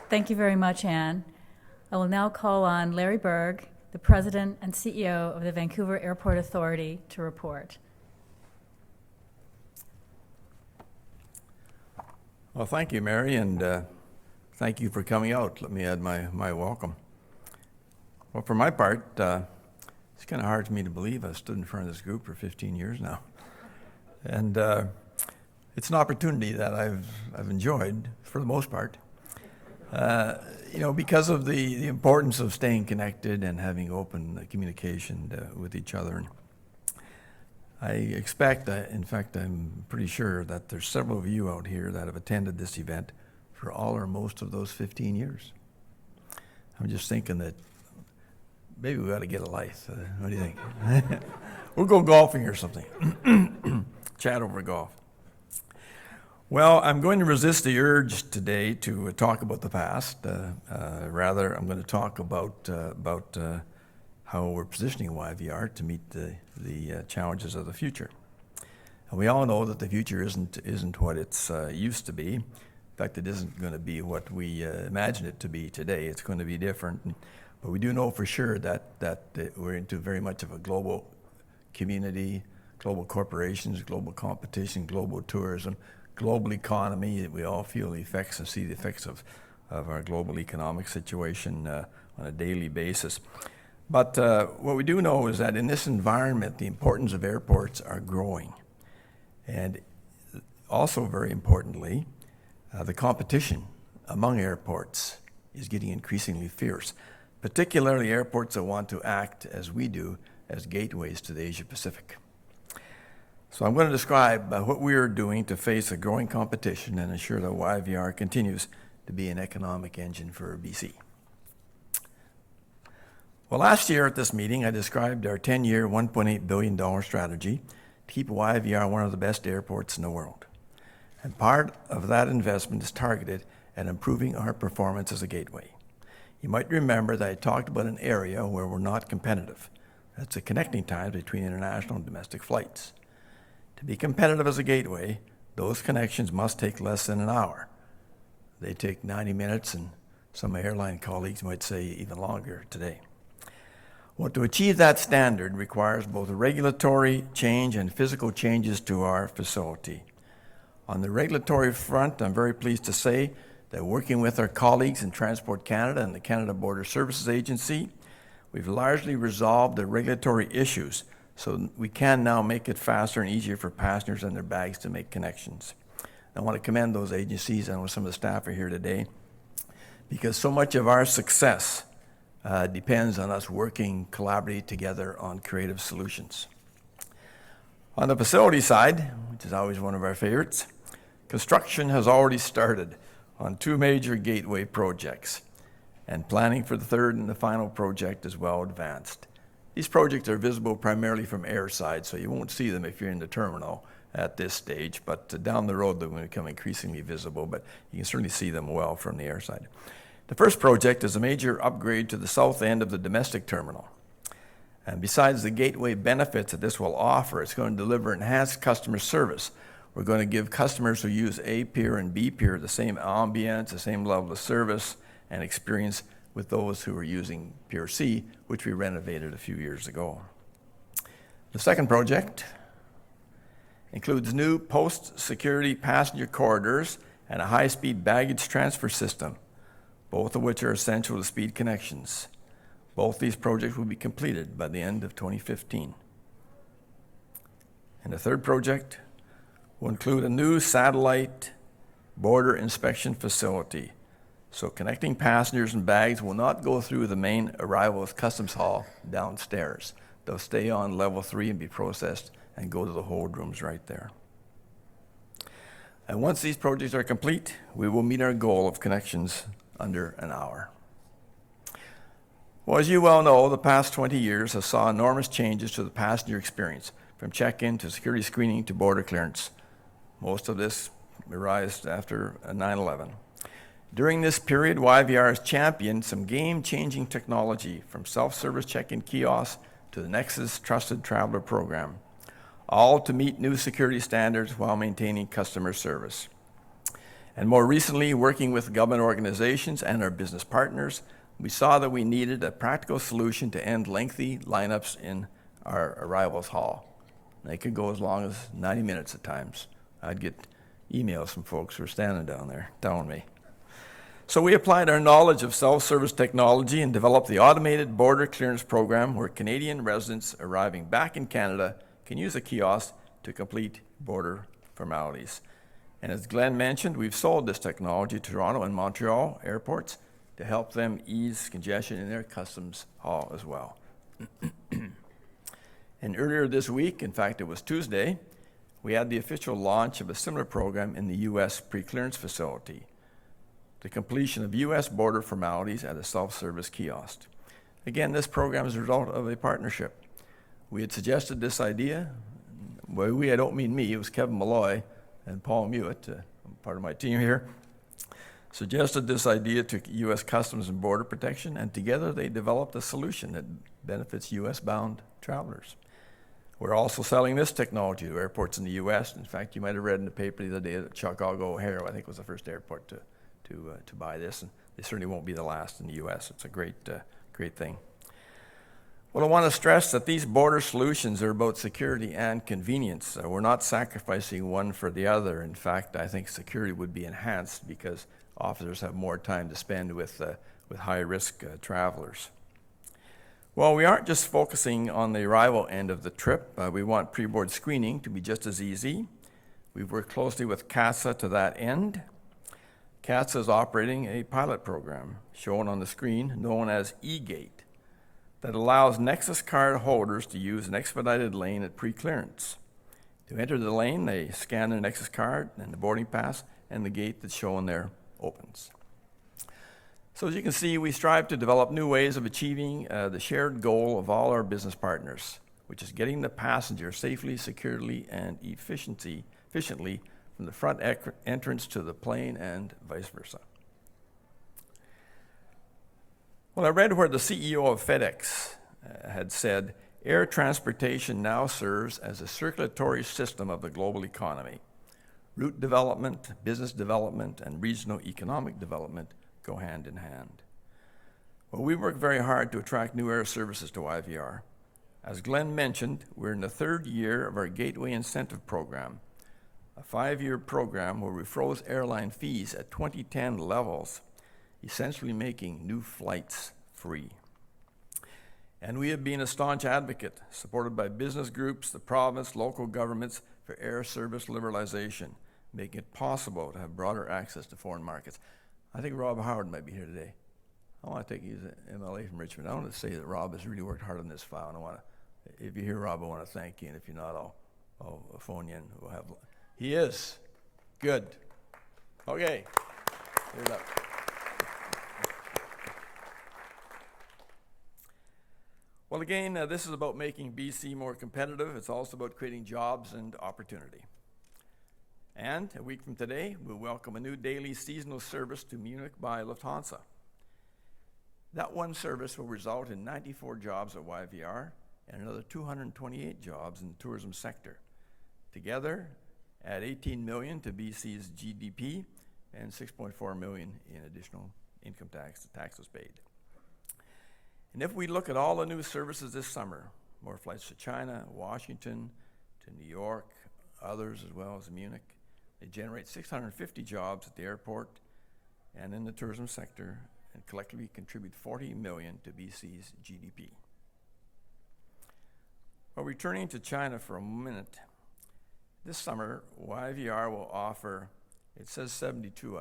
Thank you very much, Anne. I will now call on Larry Berg, the President and CEO of the Vancouver Airport Authority, to report. Well, thank you, Mary, and thank you for coming out. Let me add my welcome. Well, for my part, it's kind of hard for me to believe I've stood in front of this group for 15 years now. And it's an opportunity that I've enjoyed for the most part. Because of the importance of staying connected and having open communication with each other. I expect, in fact, I'm pretty sure that there's several of you out here that have attended this event for all or most of those 15 years. I'm just thinking that maybe we ought to get a life. What do you think? We'll go golfing or something. Chat over golf. Well, I'm going to resist the urge today to talk about the past. Rather, I'm going to talk about how we're positioning YVR to meet the challenges of the future. And we all know that the future isn't what it's used to be. In fact, it isn't going to be what we imagine it to be today. It's going to be different. But we do know for sure that we're into very much of a global community, global corporations, global competition, global tourism, global economy. We all feel the effects and see the effects of our global economic situation on a daily basis. But what we do know is that in this environment, the importance of airports are growing. And also very importantly, the competition among airports is getting increasingly fierce, particularly airports that want to act as we do as gateways to the Asia Pacific. So I'm going to describe what we are doing to face a growing competition and ensure that YVR continues to be an economic engine for BC. Well, last year at this meeting, I described our 10-year, $1.8 billion strategy to keep YVR one of the best airports in the world. And part of that investment is targeted at improving our performance as a gateway. You might remember that I talked about an area where we're not competitive. That's the connecting time between international and domestic flights. To be competitive as a gateway, those connections must take less than an hour. They take 90 minutes, and some airline colleagues might say even longer today. Well, to achieve that standard requires both a regulatory change and physical changes to our facility. On the regulatory front, I'm very pleased to say that working with our colleagues in Transport Canada and the Canada Border Services Agency, we've largely resolved the regulatory issues, so we can now make it faster and easier for passengers and their bags to make connections. I want to commend those agencies, and some of the staff are here today, because so much of our success depends on us working collaboratively together on creative solutions. On the facility side, which is always one of our favorites, construction has already started on 2 major gateway projects, and planning for the third and the final project is well advanced. These projects are visible primarily from airside, so you won't see them if you're in the terminal at this stage, but down the road they will become increasingly visible, but you can certainly see them well from the airside. The first project is a major upgrade to the south end of the domestic terminal. And besides the gateway benefits that this will offer, it's going to deliver enhanced customer service. We're going to give customers who use A Pier and B Pier the same ambience, the same level of service and experience with those who are using Pier C, which we renovated a few years ago. The second project includes new post-security passenger corridors and a high-speed baggage transfer system, both of which are essential to speed connections. Both these projects will be completed by the end of 2015. And the third project will include a new satellite border inspection facility. So connecting passengers and bags will not go through the main arrivals customs hall downstairs. They'll stay on level 3 and be processed and go to the hold rooms right there. And once these projects are complete, we will meet our goal of connections under an hour. Well, as you well know, the past 20 years have saw enormous changes to the passenger experience, from check-in to security screening to border clearance. Most of this arose after 9/11. During this period, YVR has championed some game-changing technology, from self-service check-in kiosks to the Nexus Trusted Traveler program, all to meet new security standards while maintaining customer service. And more recently, working with government organizations and our business partners, we saw that we needed a practical solution to end lengthy lineups in our arrivals hall. They could go as long as 90 minutes at times. I'd get emails from folks who were standing down there telling me. So we applied our knowledge of self-service technology and developed the automated border clearance program where Canadian residents arriving back in Canada can use a kiosk to complete border formalities. And as Glenn mentioned, we've sold this technology to Toronto and Montreal airports to help them ease congestion in their customs hall as well. And earlier this week, in fact, it was Tuesday, we had the official launch of a similar program in the U.S. pre-clearance facility, the completion of U.S. border formalities at a self-service kiosk. Again, this program is a result of a partnership. We had suggested this idea. By we, I don't mean me, it was Kevin Malloy and Paul Mewett, part of my team here, suggested this idea to U.S. Customs and Border Protection, and together they developed a solution that benefits U.S.-bound travelers. We're also selling this technology to airports in the U.S. In fact, you might have read in the paper the other day that Chicago O'Hare, I think, was the first airport to buy this, and they certainly won't be the last in the U.S. It's a great thing. Well, I want to stress that these border solutions are about security and convenience. We're not sacrificing one for the other. In fact, I think security would be enhanced because officers have more time to spend with high-risk travelers. Well, we aren't just focusing on the arrival end of the trip. We want pre-board screening to be just as easy. We've worked closely with CATSA to that end. CATSA is operating a pilot program shown on the screen known as eGate that allows Nexus card holders to use an expedited lane at pre-clearance. To enter the lane, they scan their Nexus card and the boarding pass, and the gate that's shown there opens. So as you can see, we strive to develop new ways of achieving the shared goal of all our business partners, which is getting the passenger safely, securely, and efficiently from the front entrance to the plane and vice versa. Well, I read where the CEO of FedEx had said, air transportation now serves as a circulatory system of the global economy. Route development, business development, and regional economic development go hand in hand. Well, we work very hard to attract new air services to YVR. As Glenn mentioned, we're in the third year of our Gateway Incentive Program, a 5-year program where we froze airline fees at 2010 levels, essentially making new flights free. And we have been a staunch advocate, supported by business groups, the province, local governments, for air service liberalization, making it possible to have broader access to foreign markets. I think Rob Howard might be here today. I want to take you as an MLA from Richmond. I want to say that Rob has really worked hard on this file. And if you hear Rob, I want to thank you. And if you're not, I'll phone you and we'll have. He is. Good. Okay. Hear it up. Well, again, this is about making BC more competitive. It's also about creating jobs and opportunity. And a week from today, we'll welcome a new daily seasonal service to Munich by Lufthansa. That one service will result in 94 jobs at YVR and another 228 jobs in the tourism sector. Together, add 18 million to BC's GDP and 6.4 million in additional income taxes paid. And if we look at all the new services this summer, more flights to China, Washington, to New York, others as well as Munich, they generate 650 jobs at the airport and in the tourism sector and collectively contribute 40 million to BC's GDP. Well, returning to China for a minute, this summer, YVR will offer, it says 72,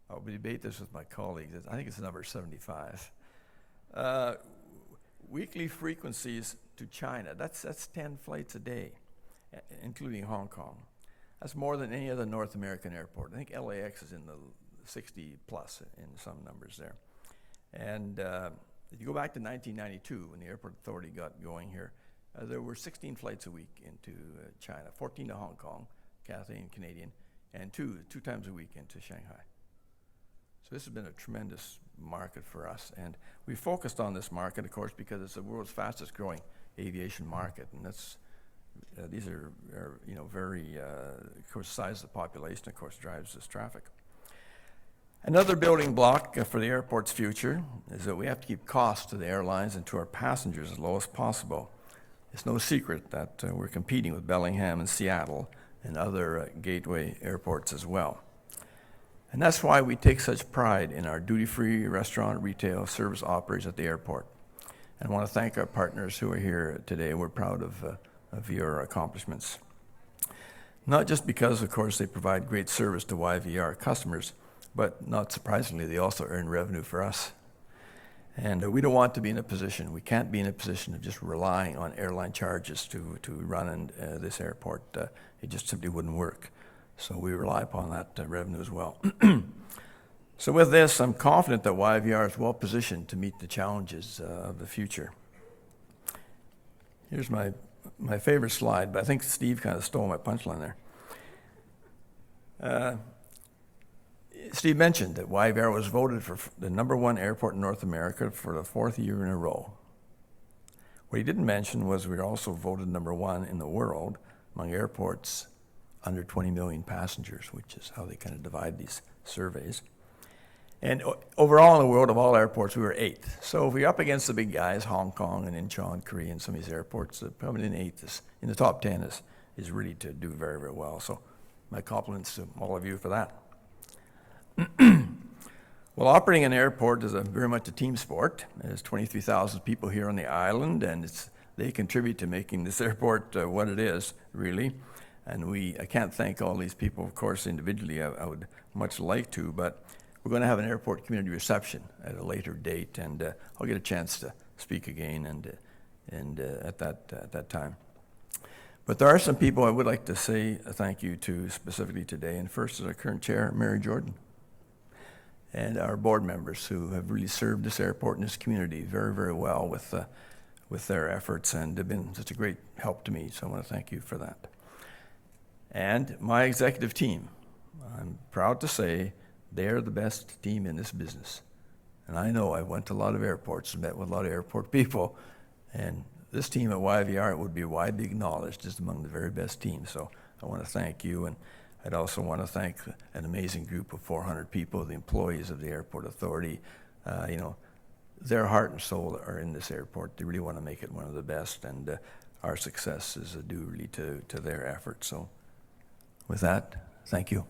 I'll debate this with my colleagues, I think it's number 75. Weekly frequencies to China, that's 10 flights a day, including Hong Kong. That's more than any other North American airport. I think LAX is in the 60 plus in some numbers there. And if you go back to 1992, when the airport authority got going here, there were 16 flights a week into China, 14 to Hong Kong, Cathay and Canadian, and two times a week into Shanghai. So this has been a tremendous market for us. And we focused on this market, of course, because it's the world's fastest growing aviation market. And that's these are very, of course, the size of the population, of course, drives this traffic. Another building block for the airport's future is that we have to keep costs to the airlines and to our passengers as low as possible. It's no secret that we're competing with Bellingham and Seattle and other gateway airports as well. And that's why we take such pride in our duty-free restaurant, retail, service operators at the airport. And I want to thank our partners who are here today. We're proud of your accomplishments. Not just because, of course, they provide great service to YVR customers, but not surprisingly, they also earn revenue for us. And we don't want to be in a position, we can't be in a position of just relying on airline charges to run this airport. It just simply wouldn't work. So we rely upon that revenue as well. So with this, I'm confident that YVR is well positioned to meet the challenges of the future. Here's my favorite slide, but I think Steve kind of stole my punchline there. Steve mentioned that YVR was voted for the #1 airport in North America for the 4th year in a row. What he didn't mention was we were also voted #1 in the world among airports under 20 million passengers, which is how they kind of divide these surveys. And overall in the world of all airports, we were 8th. So if we're up against the big guys, Hong Kong and Incheon, Korea, and some of these airports, probably in 8th in the top 10 is really to do very, very well. So my compliments to all of you for that. Well, operating an airport is very much a team sport. There's 23,000 people here on the island, and they contribute to making this airport what it is, really. And I can't thank all these people, of course, individually. I would much like to, but we're going to have an airport community reception at a later date, and I'll get a chance to speak again and at that time. But there are some people I would like to say thank you to specifically today, and first is our current chair, Mary Jordan, and our board members who have really served this airport and this community very, very well with their efforts, and have been such a great help to me, so I want to thank you for that. And my executive team, I'm proud to say they're the best team in this business. And I know I went to a lot of airports and met with a lot of airport people, and this team at YVR would be widely acknowledged as among the very best teams. So I want to thank you, and I'd also want to thank an amazing group of 400 people, the employees of the Airport Authority. Their heart and soul are in this airport. They really want to make it one of the best, and our success is due really to their efforts. So with that, thank you.